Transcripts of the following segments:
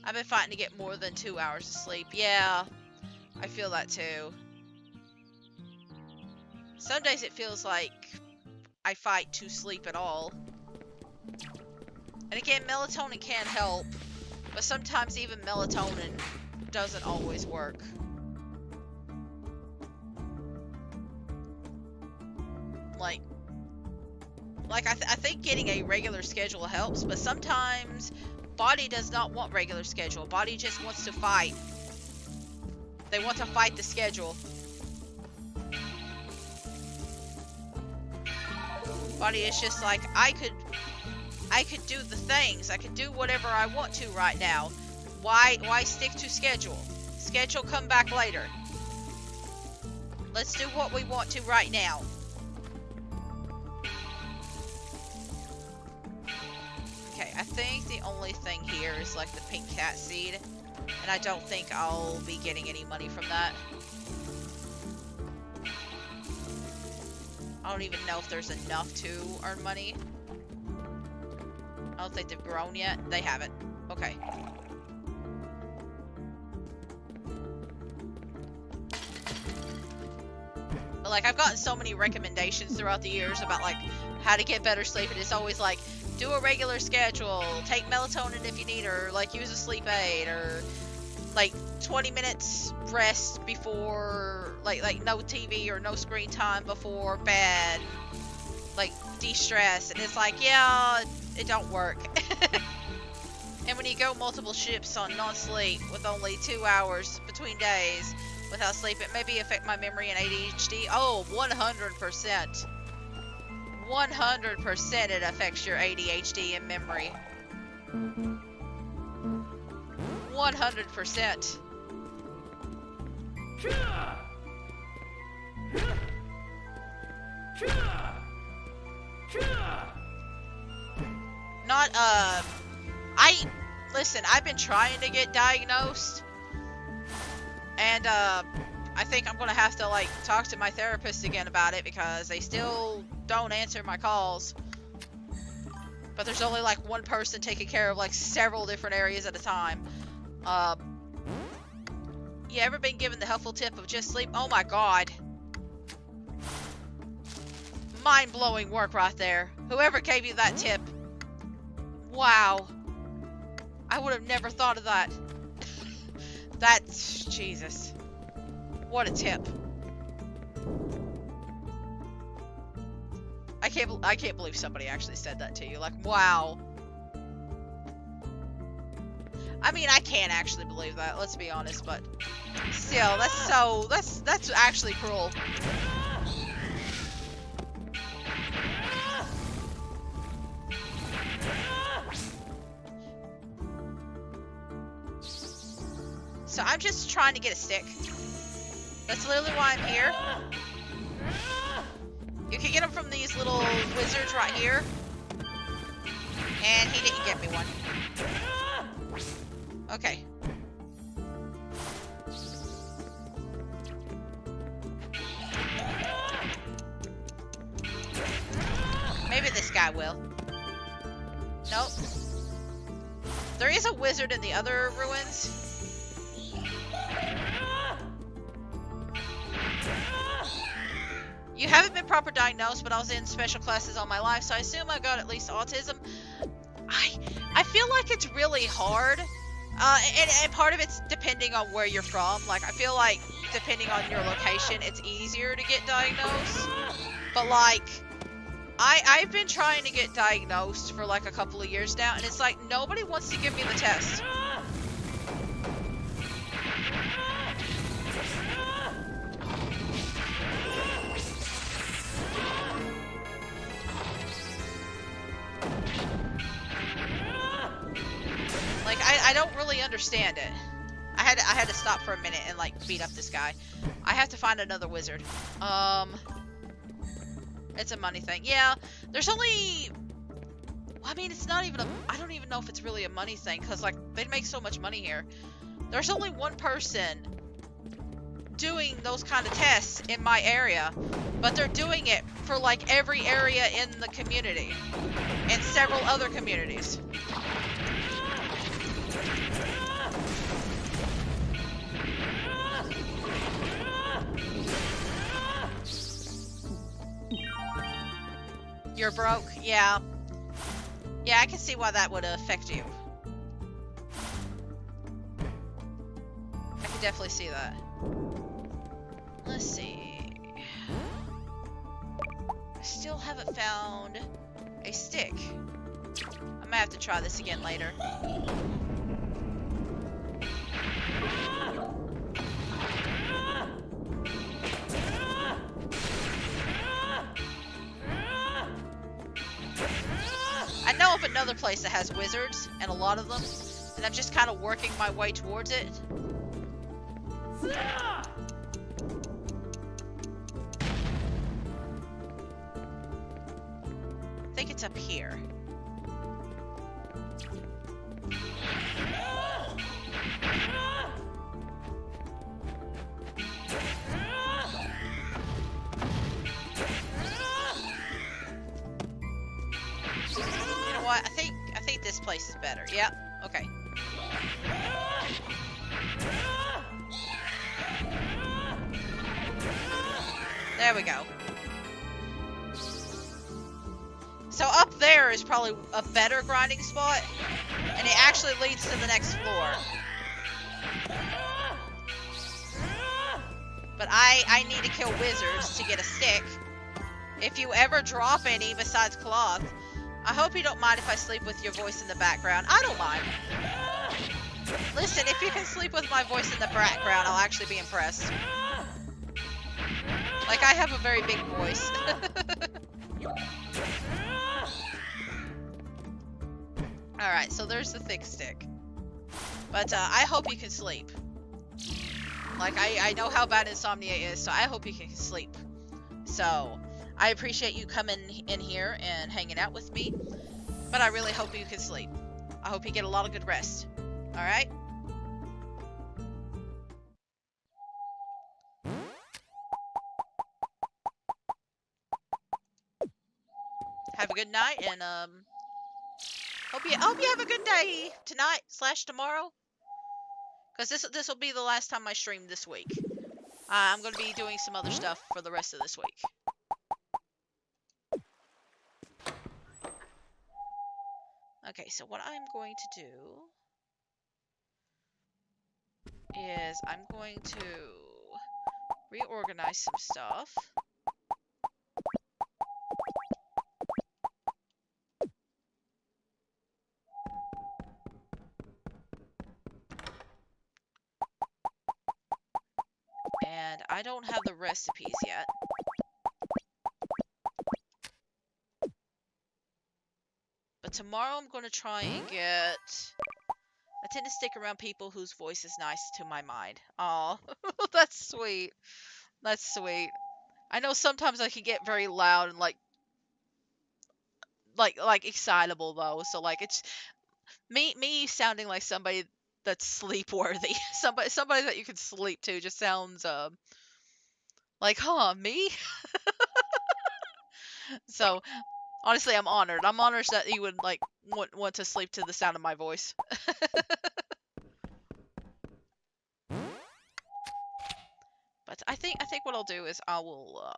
I've been fighting to get more than 2 hours of sleep. Yeah, I feel that too. Some days it feels like I fight to sleep at all. And again, melatonin can help, but sometimes even melatonin doesn't always work. Like I think getting a regular schedule helps, but sometimes body does not want regular schedule. Body just wants to fight. They want to fight the schedule. Body is just like, I could do the things. I could do whatever I want to right now. Why stick to schedule? Schedule come back later. Let's do what we want to right now. Okay, I think the only thing here is like the pink cat seed, and I don't think I'll be getting any money from that. I don't even know if there's enough to earn money. I don't think they've grown yet. They haven't. Okay. But like, I've gotten so many recommendations throughout the years about like how to get better sleep, and it's always like, do a regular schedule, take melatonin if you need, or like use a sleep aid, or like 20 minutes rest before, like no TV or no screen time before bed, like de-stress. And it's like, yeah, it don't work. And when you go multiple shifts on non-sleep with only 2 hours between days without sleep, it maybe affect my memory and ADHD. Oh, 100%. 100% it affects your ADHD and memory. 100%. Not, listen, I've been trying to get diagnosed, and, I think I'm gonna have to, like, talk to my therapist again about it, because they still don't answer my calls. But there's only, like, one person taking care of, like, several different areas at a time. You ever been given the helpful tip of just sleep? Oh my god. Mind-blowing work right there. Whoever gave you that tip. Wow. I would have never thought of that. That's... Jesus. What a tip. I can't believe somebody actually said that to you. Like, wow. I mean, I can't actually believe that, let's be honest, but still, that's actually cruel. So I'm just trying to get a stick. That's literally why I'm here. You can get them from these little wizards right here. And he didn't get me one. Okay. Maybe this guy will. Nope. There is a wizard in the other ruins. You haven't been proper diagnosed, but I was in special classes all my life, so I assume I got at least autism. I feel like it's really hard. And part of it's depending on where you're from. Like, I feel like depending on your location, it's easier to get diagnosed. But like, I've been trying to get diagnosed for like a couple of years now, and it's like nobody wants to give me the test. Like, I don't really understand it. I had to stop for a minute and like beat up this guy. I have to find another wizard. It's a money thing. Yeah, there's only... I mean, it's not even a... I don't even know if it's really a money thing, because like they make so much money here. There's only one person doing those kind of tests in my area, but they're doing it for like every area in the community and several other communities. You're broke? Yeah. Yeah, I can see why that would affect you. I can definitely see that. Let's see. I still haven't found a stick. I might have to try this again later. I know of another place that has wizards, and a lot of them, and I'm just kind of working my way towards it. I think it's up here. You know what? I think this place is better. Yep. Okay. There we go. So up there is probably a better grinding spot, and it actually leads to the next floor. But I need to kill wizards to get a stick. If you ever drop any besides cloth, I hope you don't mind if I sleep with your voice in the background. I don't mind. Listen, if you can sleep with my voice in the background, I'll actually be impressed. Like, I have a very big voice. Alright, so there's the thick stick. But I hope you can sleep. Like, I know how bad insomnia is, so I hope you can sleep. So, I appreciate you coming in here and hanging out with me. But I really hope you can sleep. I hope you get a lot of good rest. Alright? Have a good night, and hope you have a good day tonight / tomorrow. Because this will be the last time I stream this week. I'm going to be doing some other stuff for the rest of this week. Okay, so what I'm going to do is I'm going to reorganize some stuff. And I don't have the recipes yet. But tomorrow I'm going to try and get... I tend to stick around people whose voice is nice to my mind. Aw, that's sweet. That's sweet. I know sometimes I can get very loud and like excitable though. So like it's me sounding like somebody that's sleep-worthy. somebody that you can sleep to just sounds like, huh, me? So honestly, I'm honored. I'm honored that you would like want to sleep to the sound of my voice. But I think what I'll do is I will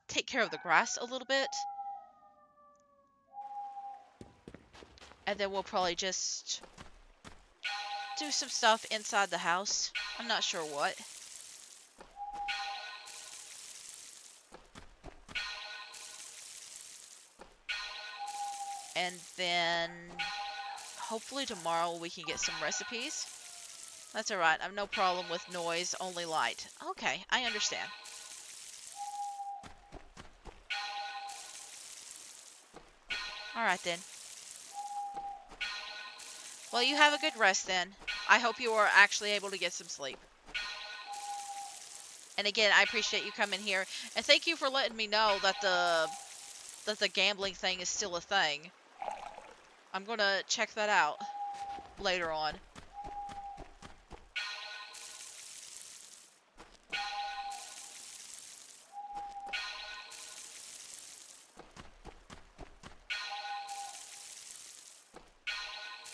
take care of the grass a little bit, and then we'll probably just do some stuff inside the house. I'm not sure what. And then hopefully tomorrow we can get some recipes. That's alright. I have no problem with noise, only light. Okay, I understand. Alright then. Well, you have a good rest then. I hope you are actually able to get some sleep. And again, I appreciate you coming here. And thank you for letting me know that the gambling thing is still a thing. I'm gonna check that out later on.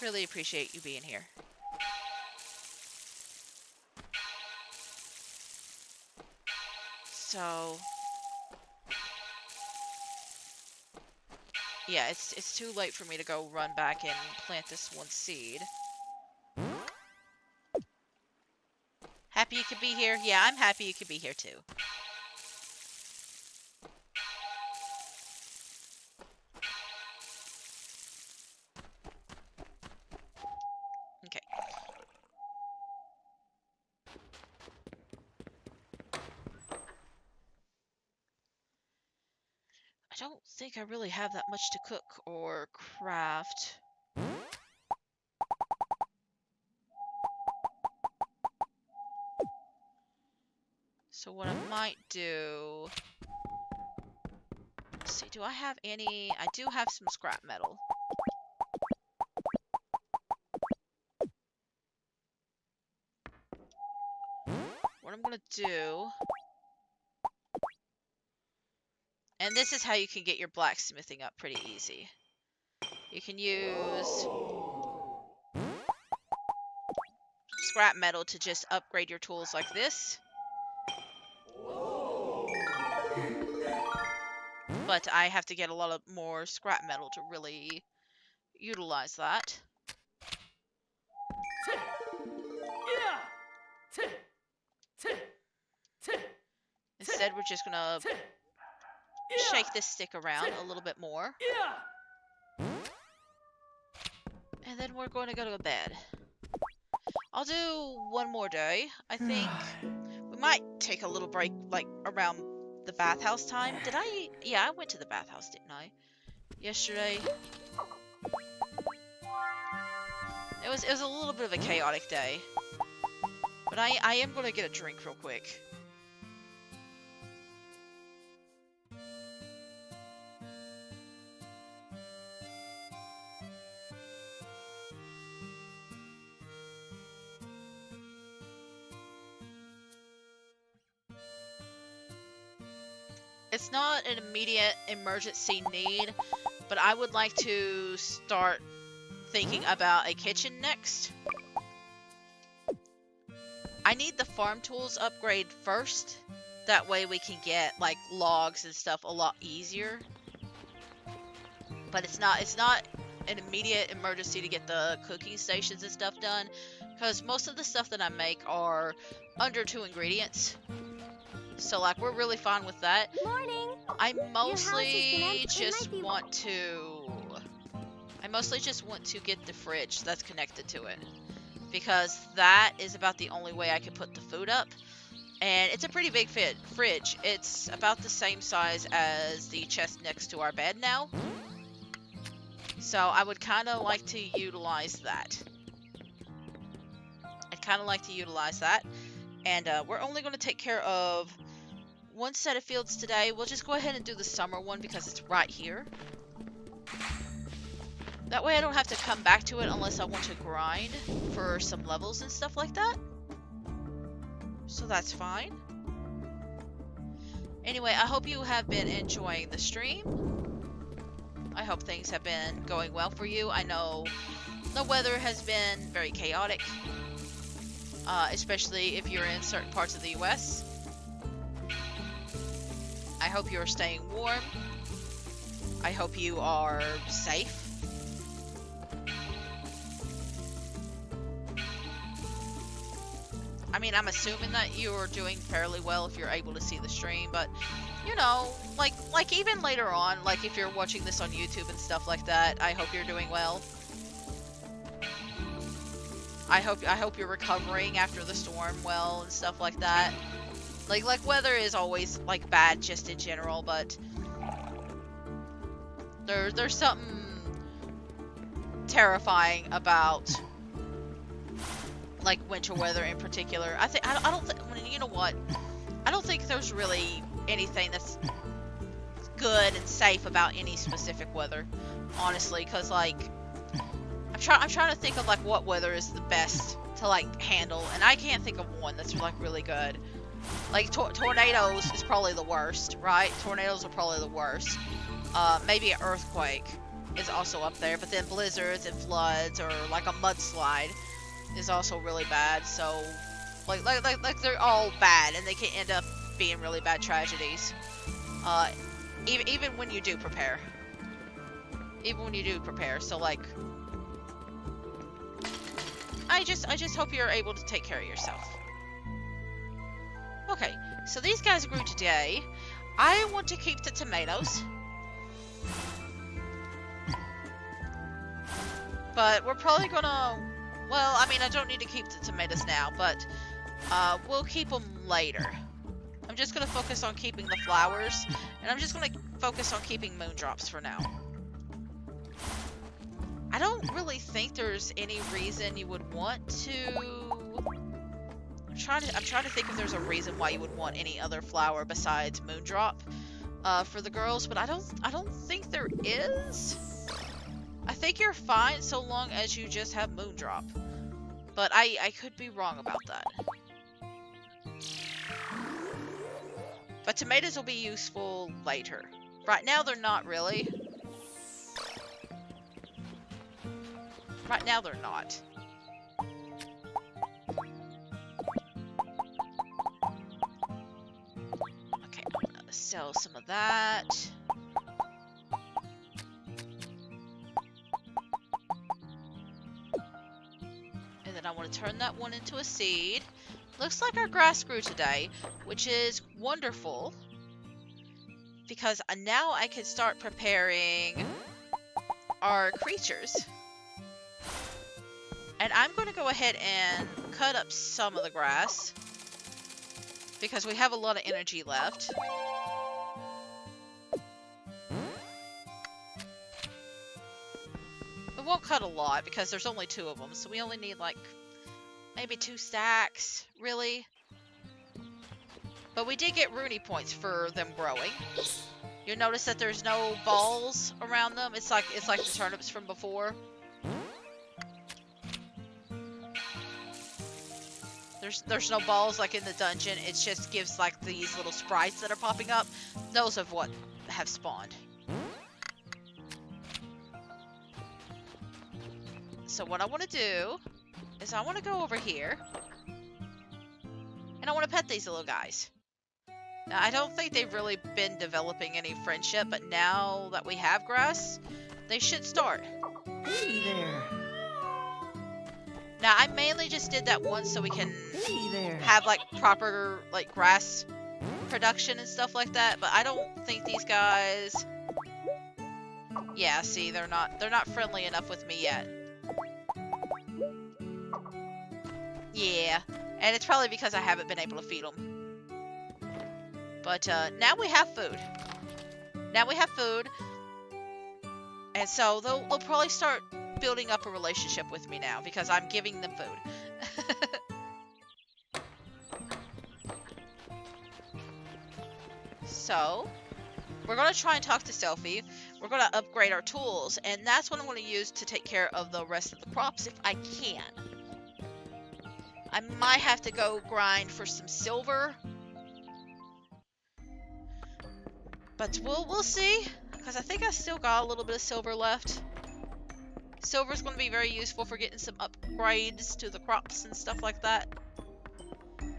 Really appreciate you being here. So Yeah, it's too late for me to go run back and plant this one seed. Happy you could be here? Yeah, I'm happy you could be here too. Okay. I don't think I really have that much to cook or craft. So what I might do... Let's see, do I have any... I do have some scrap metal. What I'm gonna do... And this is how you can get your blacksmithing up pretty easy. You can use scrap metal to just upgrade your tools like this. But I have to get a lot of more scrap metal to really utilize that. Instead, we're just gonna shake this stick around a little bit more. And then we're going to go to bed. I'll do one more day. I think we might take a little break, like, around the bathhouse time. Did I? Yeah, I went to the bathhouse, didn't I? Yesterday. It was a little bit of a chaotic day. But I am going to get a drink real quick. It's not an immediate emergency need, but I would like to start thinking about a kitchen next. I need the farm tools upgrade first. That way we can get like logs and stuff a lot easier. But it's not an immediate emergency to get the cooking stations and stuff done, because most of the stuff that I make are under 2 ingredients. So, like, we're really fine with that. Morning. I mostly just want to get the fridge that's connected to it, because that is about the only way I can put the food up. And it's a pretty big fridge. It's about the same size as the chest next to our bed now. So I would kind of like to utilize that. And we're only going to take care of one set of fields today. We'll just go ahead and do the summer one because it's right here. That way I don't have to come back to it unless I want to grind for some levels and stuff like that. So that's fine. Anyway, I hope you have been enjoying the stream. I hope things have been going well for you. I know the weather has been very chaotic, especially if you're in certain parts of the US. I hope you're staying warm. I hope you are safe. I mean, I'm assuming that you're doing fairly well if you're able to see the stream, but, you know, like even later on, like if you're watching this on YouTube and stuff like that, I hope you're doing well. I hope you're recovering after the storm well and stuff like that. Like weather is always like bad just in general, but there's something terrifying about like winter weather in particular. I don't think, you know what? I don't think there's really anything that's good and safe about any specific weather, honestly, because like I'm trying to think of like what weather is the best to like handle, and I can't think of one that's like really good. Like tornadoes is probably the worst, right? Tornadoes are probably the worst. Maybe an earthquake is also up there, but then blizzards and floods or like a mudslide is also really bad. So like they're all bad, and they can end up being really bad tragedies. Even when you do prepare. even when you do prepare. So like, I just hope you're able to take care of yourself. Okay, so these guys grew today. I want to keep the tomatoes. But we're probably gonna, well, I mean, I don't need to keep the tomatoes now, but we'll keep them later. I'm just gonna focus on keeping the flowers, and I'm just gonna focus on keeping moondrops for now. I don't really think there's any reason you would want to. I'm trying to think if there's a reason why you would want any other flower besides moondrop for the girls, but I don't think there is. I think you're fine so long as you just have moondrop, but I could be wrong about that. But tomatoes will be useful later. Right now they're not really. Right now they're not. Okay, I'm gonna sell some of that. And then I want to turn that one into a seed. Looks like our grass grew today, which is wonderful. Because now I can start preparing our creatures. And I'm going to go ahead and cut up some of the grass. Because we have a lot of energy left. We won't cut a lot because there's only 2 of them. So we only need like maybe 2 stacks, really. But we did get Rune points for them growing. You'll notice that there's no balls around them. It's like the turnips from before. There's no balls like in the dungeon. It just gives like these little sprites that are popping up. Those are what have spawned. So what I want to do is I want to go over here. And I want to pet these little guys. Now, I don't think they've really been developing any friendship, but now that we have grass, they should start. Hey there. Now, I mainly just did that once so we can Hey have like proper like grass production and stuff like that, but I don't think these guys. Yeah, see, they're not friendly enough with me yet. Yeah, and it's probably because I haven't been able to feed them. But now we have food. Now we have food. And so they'll probably start building up a relationship with me now because I'm giving them food. So, we're going to try and talk to Selphie. We're going to upgrade our tools. And that's what I'm going to use to take care of the rest of the crops if I can. I might have to go grind for some silver. But we'll see, because I think I still got a little bit of silver left. Silver's going to be very useful for getting some upgrades to the crops and stuff like that.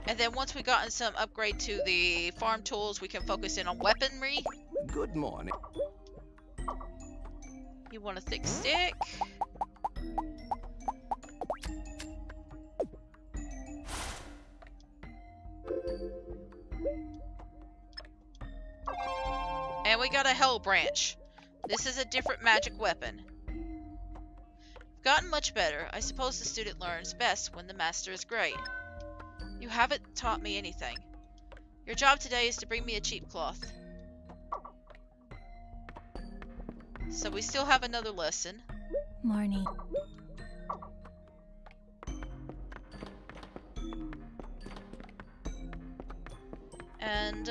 And then once we've gotten some upgrade to the farm tools, we can focus in on weaponry. Good morning. You want a thick stick. And we got a Hell Branch. This is a different magic weapon. Gotten much better. I suppose the student learns best when the master is great. You haven't taught me anything. Your job today is to bring me a cheap cloth. So we still have another lesson. Morning. And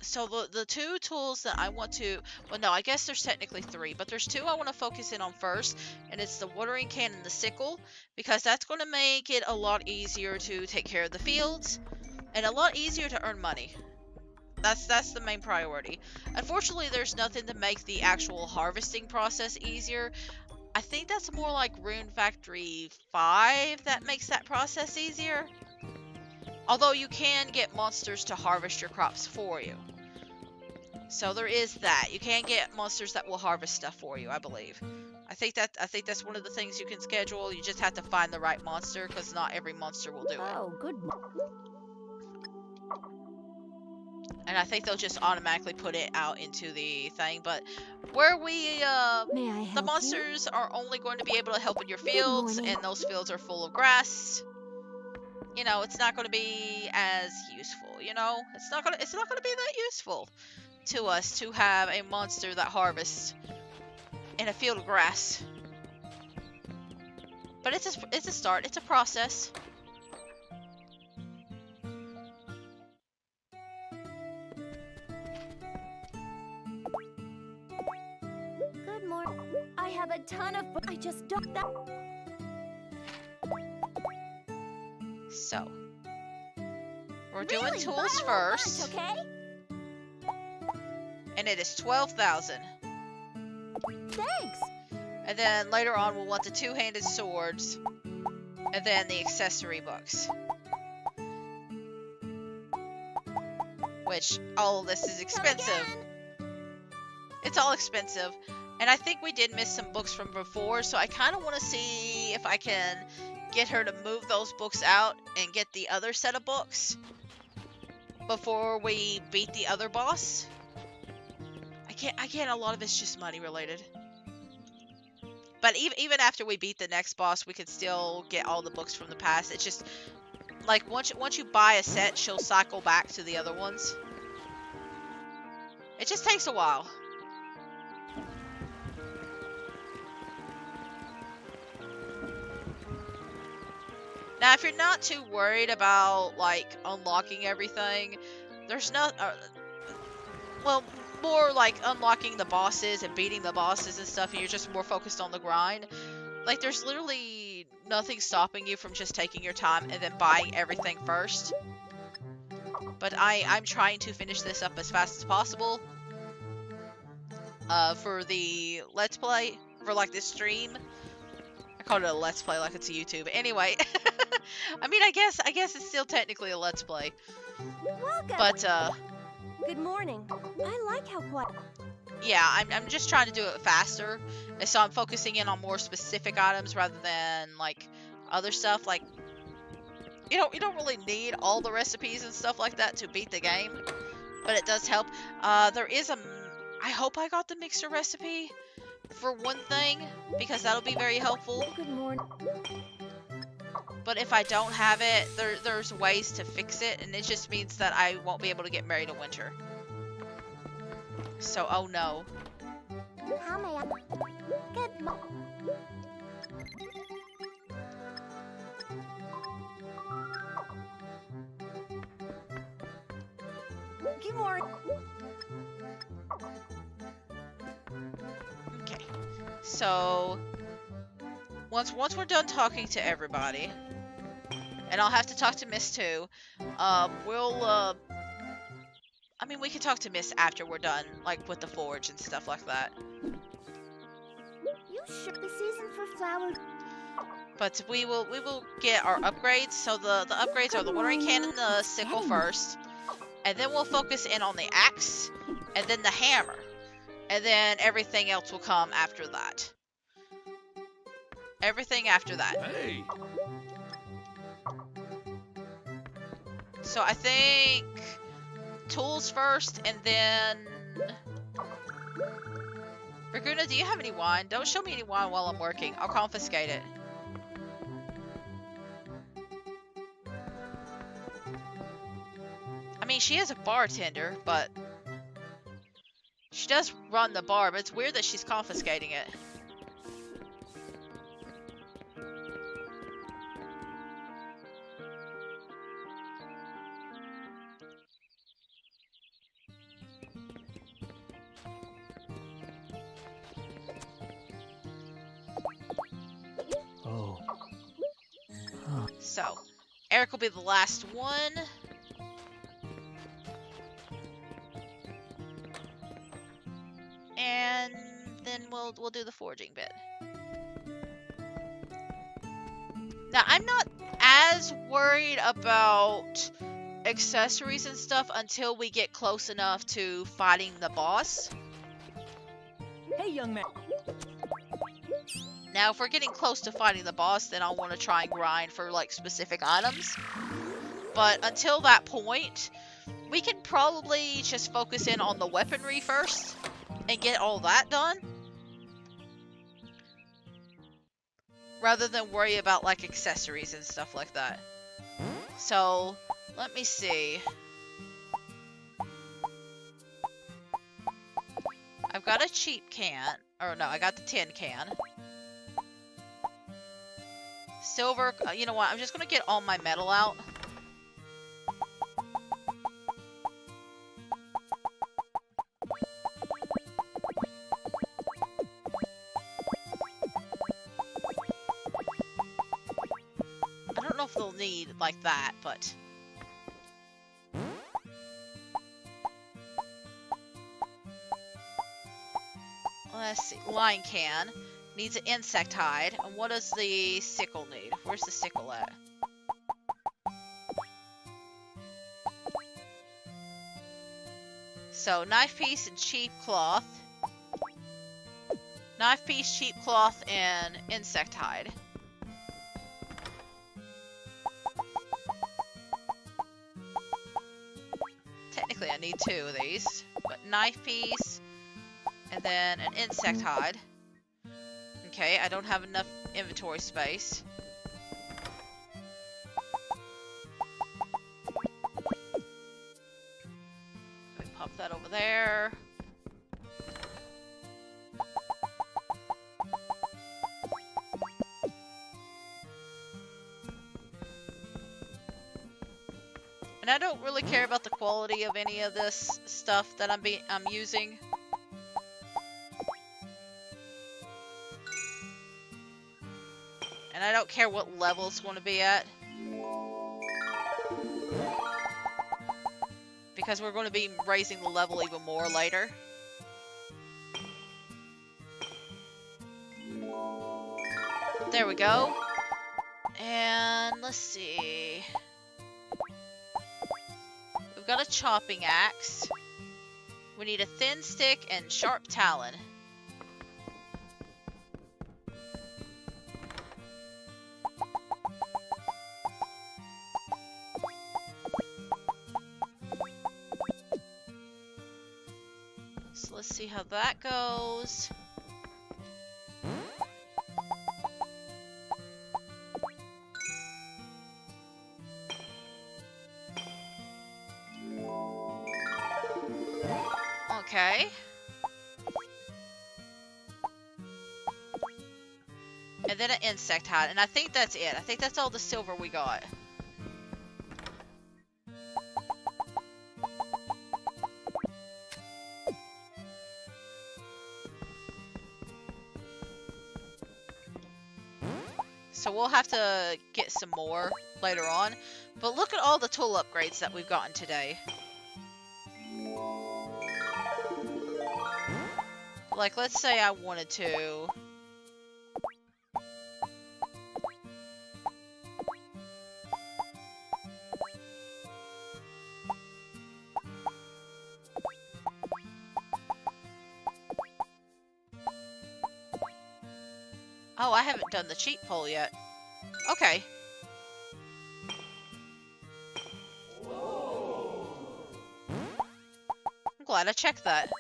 so the 2 tools that I want to, well no, I guess there's technically 3, but there's 2 I want to focus in on first, and it's the watering can and the sickle, because that's going to make it a lot easier to take care of the fields, and a lot easier to earn money. That's the main priority. Unfortunately, there's nothing to make the actual harvesting process easier. I think that's more like Rune Factory 5 that makes that process easier. Although you can get monsters to harvest your crops for you. So there is that. You can get monsters that will harvest stuff for you, I believe. I think that's one of the things you can schedule. You just have to find the right monster because not every monster will do it. Oh, good. And I think they'll just automatically put it out into the thing. But where we May I the help monsters are only going to be able to help in your Good fields, morning. and those fields are full of grass. You know, it's not going to be as useful. You know, it's not gonna be that useful to us to have a monster that harvests in a field of grass. But it's a start. It's a process. you? Good morning. I have a ton of. I just don't. That. So we're doing Really? tools Buy a whole first, bunch, okay? and it is 12,000. Thanks. And then later on, we'll want the two-handed swords, and then the accessory books. Which, all of this is expensive. It's all expensive. And I think we did miss some books from before, so I kind of want to see if I can get her to move those books out and get the other set of books before we beat the other boss. I can't, a lot of it's just money related. But even after we beat the next boss, we could still get all the books from the past. It's just, like, once you buy a set, she'll cycle back to the other ones. It just takes a while. Now, if you're not too worried about, like, unlocking everything, there's no... well, more like unlocking the bosses and beating the bosses and stuff, and you're just more focused on the grind. Like, there's literally nothing stopping you from just taking your time and then buying everything first. But I'm trying to finish this up as fast as possible. For the Let's Play, for, like, this stream. I called it a Let's Play like it's a YouTube. Anyway, I mean, I guess it's still technically a Let's Play. Welcome. But, Good morning. I like how quiet. yeah, I'm just trying to do it faster. And so I'm focusing in on more specific items rather than, like, other stuff. Like, you don't really need all the recipes and stuff like that to beat the game. But it does help. There is I hope I got the mixer recipe for one thing, because that'll be very helpful. Good morning. But if I don't have it, there's ways to fix it, and it just means that I won't be able to get married in winter. So, oh no. How may I? Good morning. Good morning. Okay. So, once we're done talking to everybody, and I'll have to talk to Miss too, I mean, we can talk to Miss after we're done, like, with the forge and stuff like that. You should be season for flowers. But we will get our upgrades. So the upgrades are the watering can and the sickle first. And then we'll focus in on the axe, and then the hammer. And then everything else will come after that. Everything after that. Hey! So I think tools first, and then... Rune, do you have any wine? Don't show me any wine while I'm working. I'll confiscate it. I mean, she is a bartender, but... she does run the bar, but it's weird that she's confiscating it. Oh. So, Eric will be the last one. And then we'll do the forging bit. Now, I'm not as worried about accessories and stuff until we get close enough to fighting the boss. Hey, young man. Now, if we're getting close to fighting the boss, then I'll want to try and grind for, like, specific items. But until that point, we can probably just focus in on the weaponry first and get all that done, rather than worry about, like, accessories and stuff like that. So, let me see. I've got a cheap can. Or no, I got the tin can. Silver, you know what? I'm just gonna get all my metal out. I don't know if they'll need like that, but... Let's see. Line can. Needs an insect hide. And what does the sickle need? Where's the sickle at? So, knife piece and cheap cloth. Knife piece, cheap cloth, and insect hide. Technically, I need 2 of these. But knife piece, and then an insect hide. Okay, I don't have enough inventory space. Let me pop that over there. And I don't really care about the quality of any of this stuff that I'm using. And I don't care what level it's going to be at. Because we're going to be raising the level even more later. There we go. And let's see. We've got a chopping axe. We need a thin stick and sharp talon. So let's see how that goes. Okay. And then an insect hide. And I think that's it. I think that's all the silver we got. So we'll have to get some more later on. But look at all the tool upgrades that we've gotten today. Like, let's say I wanted to... Oh, I haven't done the cheat poll yet. Okay. I'm glad I checked that.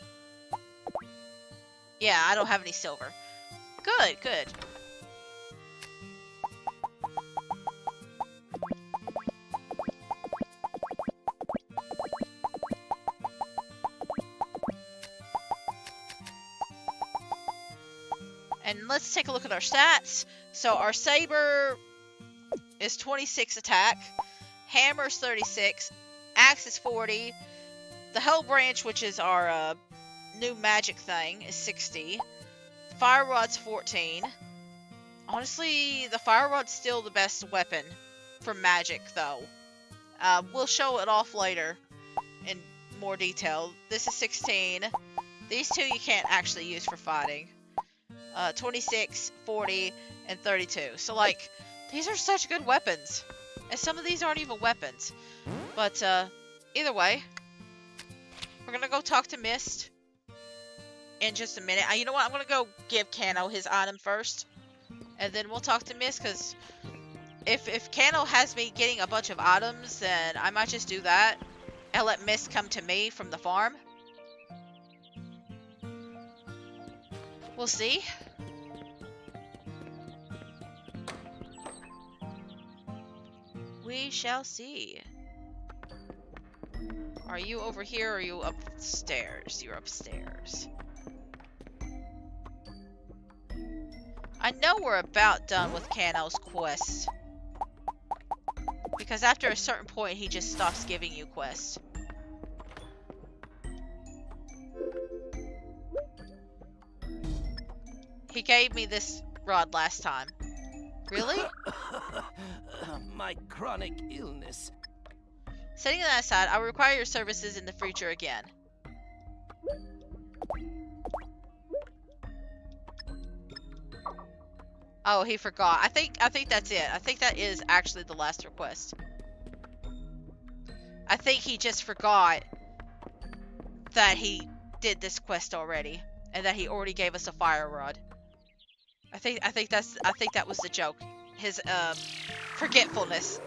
Yeah, I don't have any silver. Good, good. And let's take a look at our stats. So our saber is 26 attack, hammer is 36, axe is 40, the hell branch, which is our new magic thing, is 60, fire rod's 14. Honestly, the fire rod's still the best weapon for magic, though. We'll show it off later in more detail. This is 16. These two you can't actually use for fighting. 26, 40, and 32. So, like, these are such good weapons. And some of these aren't even weapons. But either way, we're gonna go talk to Mist in just a minute. You know what? I'm gonna go give Kano his item first, and then we'll talk to Mist. Cause if Kano has me getting a bunch of items, then I might just do that and let Mist come to me from the farm. We'll see. We shall see. Are you over here or are you upstairs? You're upstairs. I know we're about done with Kano's quest. Because after a certain point, he just stops giving you quests. He gave me this rod last time. Really? My chronic illness. Setting that aside, I will require your services in the future again. Oh, he forgot. I think that's it. I think that is actually the last request. I think he just forgot that he did this quest already and that he already gave us a fire rod. I think that was the joke. His forgetfulness.